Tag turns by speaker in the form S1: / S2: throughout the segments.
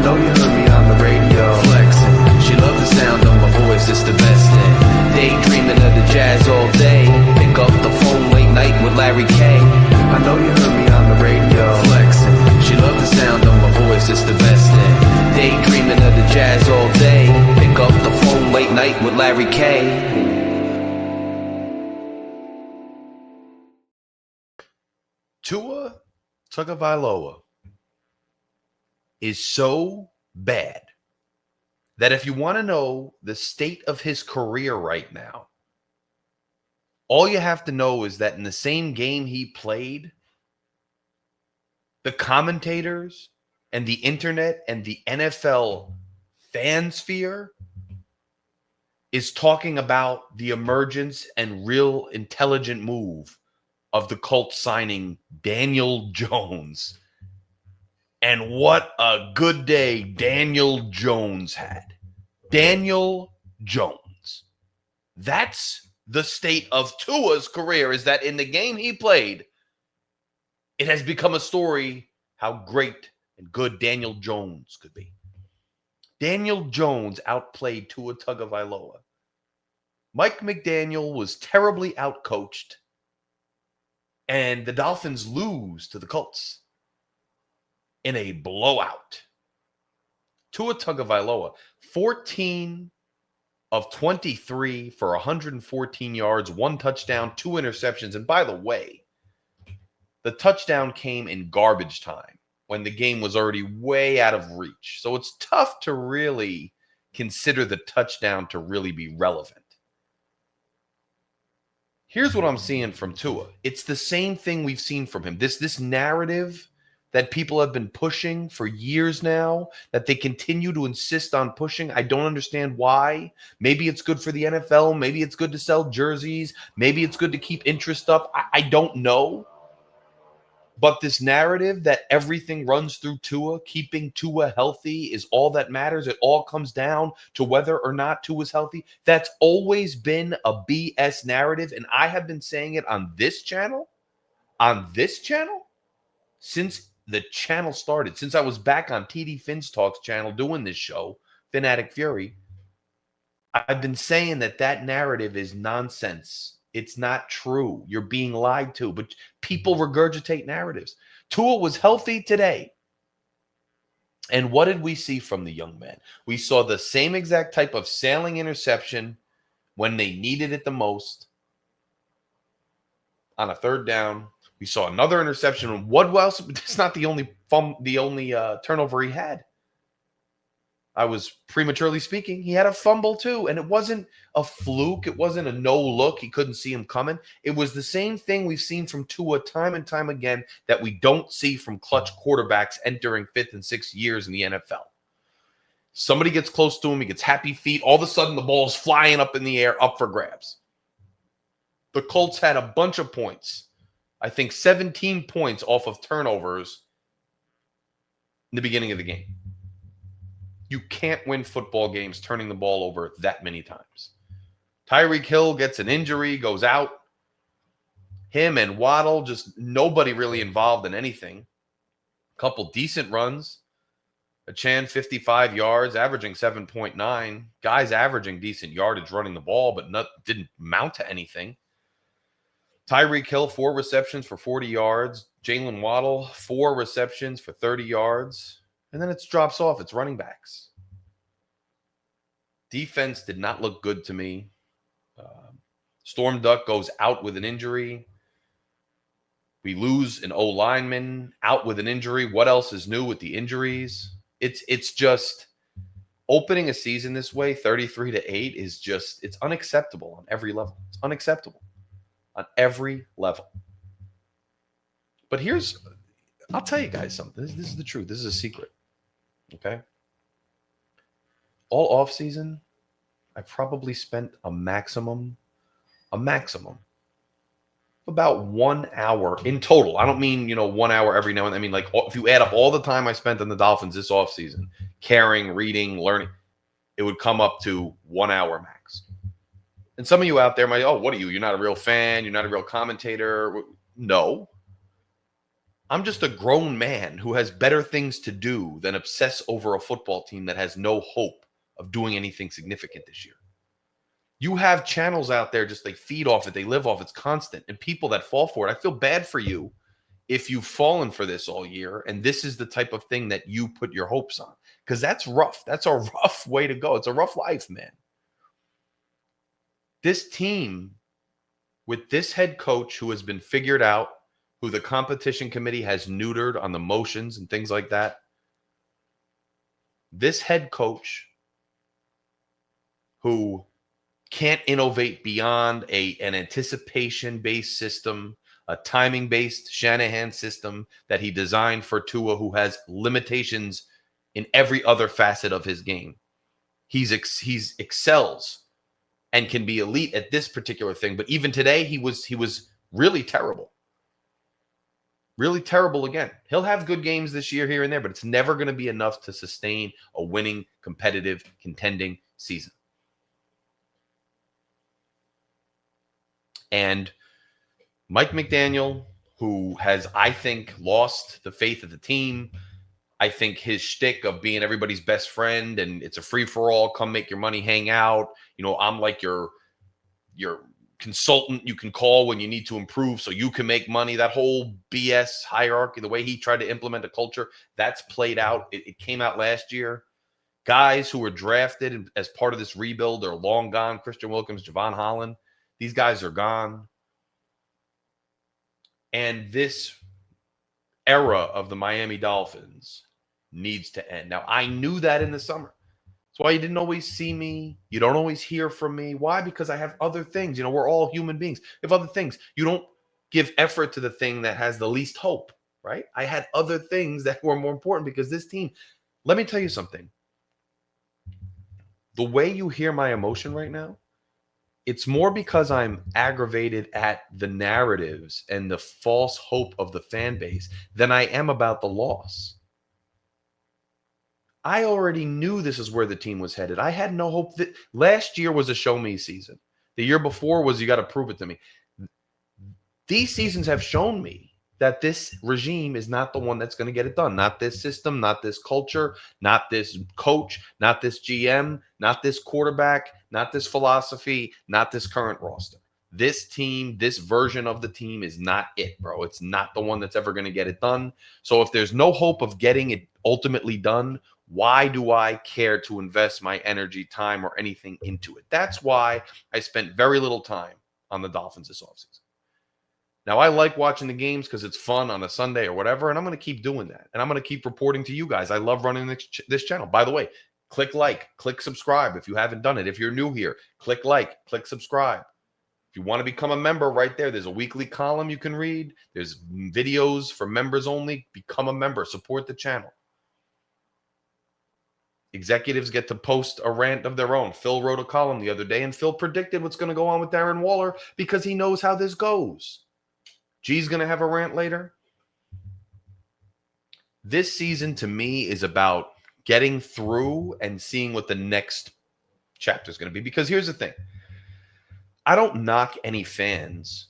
S1: know you heard me on the radio. Flexing, she loved the sound of my voice, it's the best thing. Daydreaming of the jazz all day. Pick up the phone late night with Larry K. I know you heard me on the radio. Flexing, she loved the sound of my voice, it's the best thing. Daydreaming of the jazz all day. Pick up the phone late night with Larry K.
S2: Tua Tagovailoa is so bad that if you want to know the state of his career right now, all you have to know is that in the same game he played, the commentators and the internet and the NFL fan sphere is talking about the emergence and real intelligent move of the Colts signing Daniel Jones. And what a good day Daniel Jones had. Daniel Jones. That's the state of Tua's career, is that in the game he played, it has become a story how great and good Daniel Jones could be. Daniel Jones outplayed Tua Tagovailoa. Mike McDaniel was terribly outcoached, and the Dolphins lose to the Colts in a blowout. Tua Tagovailoa, 14 of 23 for 114 yards, 1 touchdown, 2 interceptions. And by the way, the touchdown came in garbage time when the game was already way out of reach. So it's tough to really consider the touchdown to really be relevant. Here's what I'm seeing from Tua. It's the same thing we've seen from him. This narrative that people have been pushing for years now, that they continue to insist on pushing. I don't understand why. Maybe it's good for the NFL. Maybe it's good to sell jerseys. Maybe it's good to keep interest up. I don't know. But this narrative that everything runs through Tua, keeping Tua healthy is all that matters. It all comes down to whether or not Tua is healthy. That's always been a BS narrative. And I have been saying it on this channel, since the channel started, since I was back on TD Finn's Talks channel doing this show, Phin-Addict Fury. I've been saying that narrative is nonsense. It's not true. You're being lied to, but people regurgitate narratives. Tua was healthy today. And what did we see from the young man? We saw the same exact type of sailing interception when they needed it the most on a third down. We saw another interception. What else? It's not the only turnover he had. I was prematurely speaking. He had a fumble too, and it wasn't a fluke. It wasn't a no look. He couldn't see him coming. It was the same thing we've seen from Tua time and time again that we don't see from clutch quarterbacks entering 5th and 6th years in the NFL. Somebody gets close to him. He gets happy feet. All of a sudden, the ball's flying up in the air, up for grabs. The Colts had a bunch of points. I think 17 points off of turnovers in the beginning of the game. You can't win football games turning the ball over that many times. Tyreek Hill gets an injury, goes out. Him and Waddle, just nobody really involved in anything. A couple decent runs. Achan, 55 yards, averaging 7.9. Guys averaging decent yardage running the ball, but didn't mount to anything. Tyreek Hill, 4 receptions for 40 yards. Jalen Waddle, 4 receptions for 30 yards. And then it drops off. It's running backs. Defense did not look good to me. Storm Duck goes out with an injury. We lose an O-lineman out with an injury. What else is new with the injuries? It's just opening a season this way, 33-8, is just, it's unacceptable on every level. It's unacceptable on every level. But I'll tell you guys something. This is the truth. This is a secret. Okay? All offseason, I probably spent a maximum about 1 hour in total. I don't mean, 1 hour every now and then. I mean, like, if you add up all the time I spent on the Dolphins this offseason, caring, reading, learning, it would come up to 1 hour max. And some of you out there might, what are you? You're not a real fan. You're not a real commentator. No. I'm just a grown man who has better things to do than obsess over a football team that has no hope of doing anything significant this year. You have channels out there just they feed off it, they live off it's constant, and people that fall for it. I feel bad for you if you've fallen for this all year and this is the type of thing that you put your hopes on, because that's rough. That's a rough way to go. It's a rough life, man. This team with this head coach who has been figured out, who the competition committee has neutered on the motions and things like that. This head coach who can't innovate beyond an anticipation-based system, a timing-based Shanahan system that he designed for Tua, who has limitations in every other facet of his game. He's excels and can be elite at this particular thing, but even today he was really terrible. Really terrible again. He'll have good games this year here and there, but it's never going to be enough to sustain a winning, competitive, contending season. And Mike McDaniel, who has, I think, lost the faith of the team. I think his shtick of being everybody's best friend and it's a free-for-all, come make your money, hang out. You know, I'm like your consultant you can call when you need to improve so you can make money. That whole BS hierarchy, the way he tried to implement a culture, that's played out. It came out last year. Guys who were drafted as part of this rebuild are long gone. Christian Wilkins, Javon Holland. These guys are gone. And this era of the Miami Dolphins needs to end. Now, I knew that in the summer. That's why you didn't always see me. You don't always hear from me. Why? Because I have other things. You know, we're all human beings. You have other things. You don't give effort to the thing that has the least hope, right? I had other things that were more important because this team, let me tell you something. The way you hear my emotion right now, it's more because I'm aggravated at the narratives and the false hope of the fan base than I am about the loss. I already knew this is where the team was headed. I had no hope. That last year was a show me season. The year before was you got to prove it to me. These seasons have shown me that this regime is not the one that's going to get it done. Not this system, not this culture, not this coach, not this GM, not this quarterback, not this philosophy, not this current roster. This team, this version of the team is not it, bro. It's not the one that's ever going to get it done. So if there's no hope of getting it ultimately done, why do I care to invest my energy, time, or anything into it? That's why I spent very little time on the Dolphins this offseason. Now, I like watching the games because it's fun on a Sunday or whatever, and I'm going to keep doing that. And I'm going to keep reporting to you guys. I love running this channel. By the way, click like, click subscribe if you haven't done it. If you're new here, click like, click subscribe. If you want to become a member right there, there's a weekly column you can read. There's videos for members only. Become a member. Support the channel. Executives get to post a rant of their own. Phil wrote a column the other day, and Phil predicted what's going to go on with Darren Waller because he knows how this goes. G's going to have a rant later. This season, to me, is about getting through and seeing what the next chapter is going to be. Because here's the thing. I don't knock any fans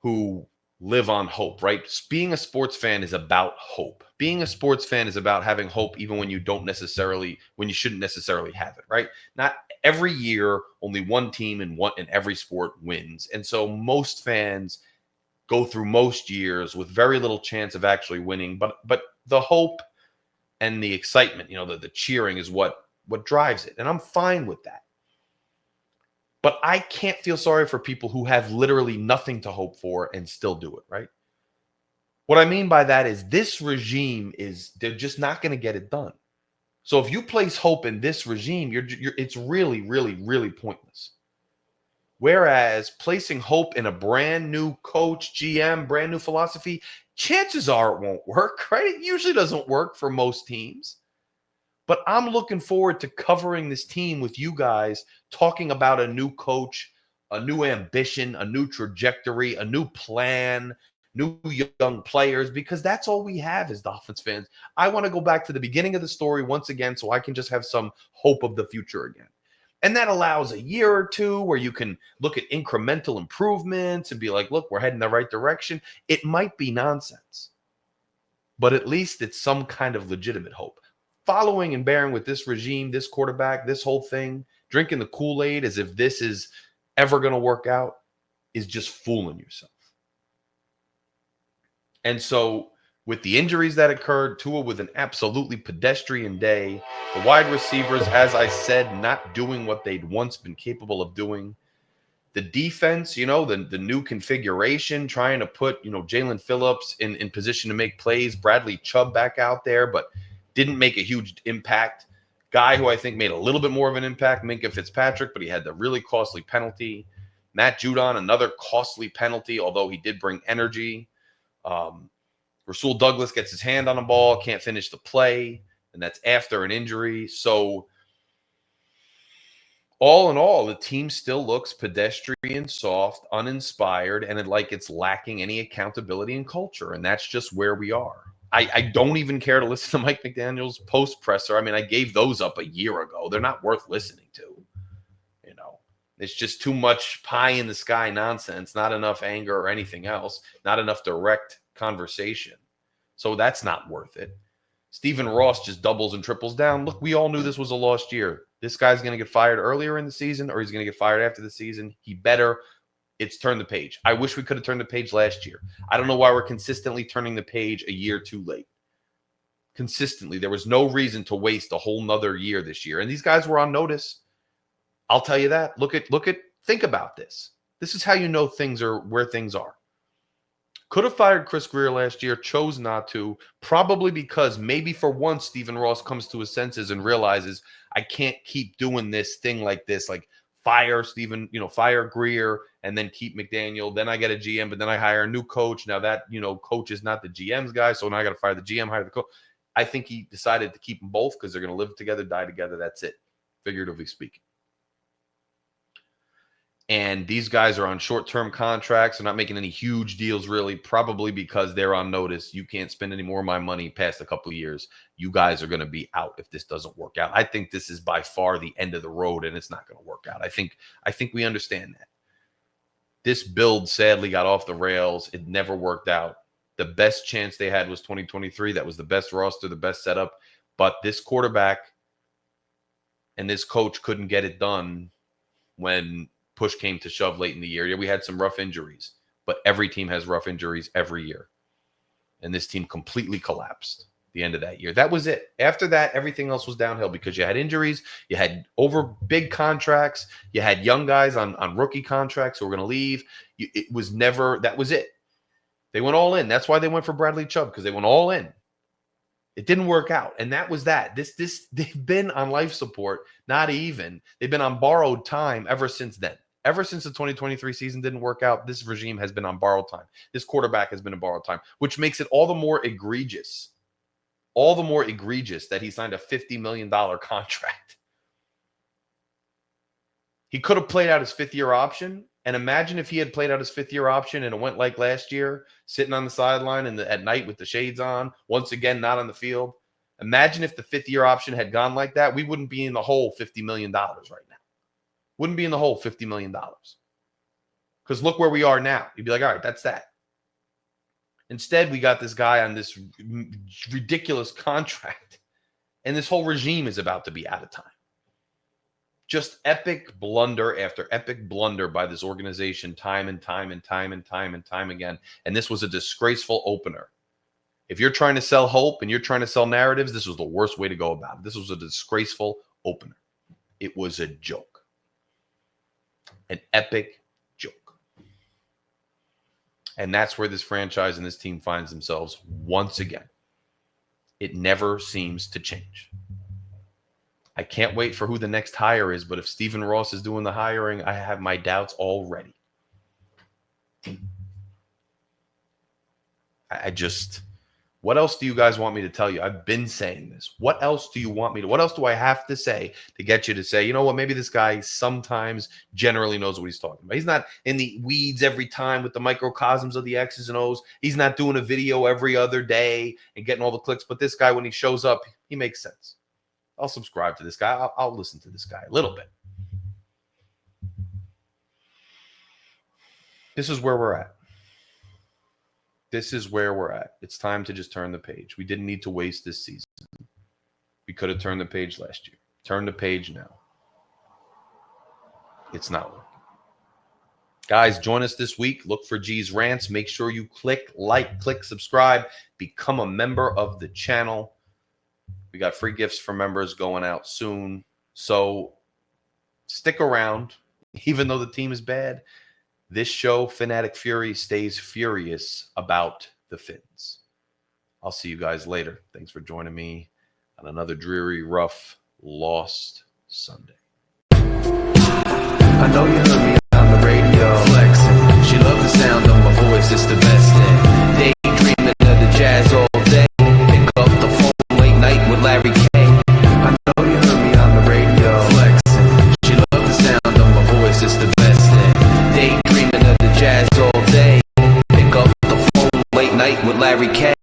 S2: who live on hope, right? Being a sports fan is about hope. Being a sports fan is about having hope even when you shouldn't necessarily have it, right? Not every year, only one team in every sport wins. And so most fans go through most years with very little chance of actually winning, but the hope and the excitement, you know, the cheering is what drives it. And I'm fine with that. But I can't feel sorry for people who have literally nothing to hope for and still do it, right? What I mean by that is this regime they're just not going to get it done. So if you place hope in this regime, it's really, really, really pointless. Whereas placing hope in a brand new coach, GM, brand new philosophy, chances are it won't work, right? It usually doesn't work for most teams. But I'm looking forward to covering this team with you guys, talking about a new coach, a new ambition, a new trajectory, a new plan, new young players, because that's all we have as Dolphins fans. I want to go back to the beginning of the story once again so I can just have some hope of the future again. And that allows a year or two where you can look at incremental improvements and be like, look, we're heading the right direction. It might be nonsense, but at least it's some kind of legitimate hope. Following and bearing with this regime, this quarterback, this whole thing, drinking the Kool-Aid as if this is ever going to work out is just fooling yourself. And so with the injuries that occurred, Tua with an absolutely pedestrian day, the wide receivers, as I said, not doing what they'd once been capable of doing. The defense, the new configuration, trying to put, Jalen Phillips in position to make plays, Bradley Chubb back out there, but didn't make a huge impact. Guy who I think made a little bit more of an impact, Minkah Fitzpatrick, but he had the really costly penalty. Matt Judon, another costly penalty, although he did bring energy. Rasul Douglas gets his hand on the ball, can't finish the play, and that's after an injury. So all in all, the team still looks pedestrian, soft, uninspired, and it's lacking any accountability and culture. And that's just where we are. I don't even care to listen to Mike McDaniel's post presser. I mean, I gave those up a year ago. They're not worth listening to. It's just too much pie in the sky nonsense, not enough anger or anything else, not enough direct conversation. So that's not worth it. Stephen Ross just doubles and triples down. Look, we all knew this was a lost year. This guy's going to get fired earlier in the season or he's going to get fired after the season. He better. It's turn the page. I wish we could have turned the page last year. I don't know why we're consistently turning the page a year too late. Consistently. There was no reason to waste a whole nother year this year. And these guys were on notice. I'll tell you that. Think about this. This is how you know things are where things are. Could have fired Chris Greer last year, chose not to, probably because maybe for once Stephen Ross comes to his senses and realizes I can't keep doing this thing like this, like fire Greer and then keep McDaniel. Then I get a GM, but then I hire a new coach. Now that, coach is not the GM's guy, so now I got to fire the GM, hire the coach. I think he decided to keep them both because they're going to live together, die together. That's it, figuratively speaking. And these guys are on short-term contracts. They're not making any huge deals, really, probably because they're on notice. You can't spend any more of my money past a couple of years. You guys are going to be out if this doesn't work out. I think this is by far the end of the road, and it's not going to work out. I think we understand that. This build sadly got off the rails. It never worked out. The best chance they had was 2023. That was the best roster, the best setup. But this quarterback and this coach couldn't get it done when push came to shove late in the year. Yeah, we had some rough injuries, but every team has rough injuries every year. And this team completely collapsed at the end of that year. That was it. After that, everything else was downhill because you had injuries, you had over big contracts, you had young guys on rookie contracts who were going to leave. It was never, that was it. They went all in. That's why they went for Bradley Chubb, because they went all in. It didn't work out. And that was that. They've been on life support, not even. They've been on borrowed time ever since then. Ever since the 2023 season didn't work out, this regime has been on borrowed time. This quarterback has been on borrowed time, which makes it all the more egregious. All the more egregious that he signed a $50 million contract. He could have played out his fifth-year option. And imagine if he had played out his fifth-year option and it went like last year, sitting on the sideline at night with the shades on, once again, not on the field. Imagine if the fifth-year option had gone like that. We wouldn't be in the hole $50 million right now. Wouldn't be in the hole $50 million. Because look where we are now. You'd be like, all right, that's that. Instead, we got this guy on this ridiculous contract, and this whole regime is about to be out of time. Just epic blunder after epic blunder by this organization time and time again. And this was a disgraceful opener. If you're trying to sell hope and you're trying to sell narratives, this was the worst way to go about it. This was a disgraceful opener. It was a joke. An epic joke. And that's where this franchise and this team finds themselves once again. It never seems to change. I can't wait for who the next hire is, but if Stephen Ross is doing the hiring, I have my doubts already. What else do you guys want me to tell you? I've been saying this. What else do you want me to? What else do I have to say to get you to say, you know what, maybe this guy sometimes generally knows what he's talking about. He's not in the weeds every time with the microcosms of the X's and O's. He's not doing a video every other day and getting all the clicks. But this guy, when he shows up, he makes sense. I'll subscribe to this guy. I'll listen to this guy a little bit. This is where we're at. This is where we're at. It's time to just turn the page. We didn't need to waste this season. We could have turned the page last year. Turn the page now. It's not working. Guys, join us this week. Look for G's Rants. Make sure you click like, click subscribe, become a member of the channel. We got free gifts for members going out soon. So stick around. Even though the team is bad, this show, Phin-Addict Fury, stays furious about the Fins. I'll see you guys later. Thanks for joining me on another dreary, rough, lost Sunday.
S1: I know you heard me on the radio flexing. She loved the sound of my voice, it's the best thing. Daydreaming of the jazz all day. Pick up the phone late night with Larry K. I know you heard me on the radio flexing. She loved the sound of my voice, it's the best thing. Daydreaming of the jazz all day. Pick up the phone late night with Larry K.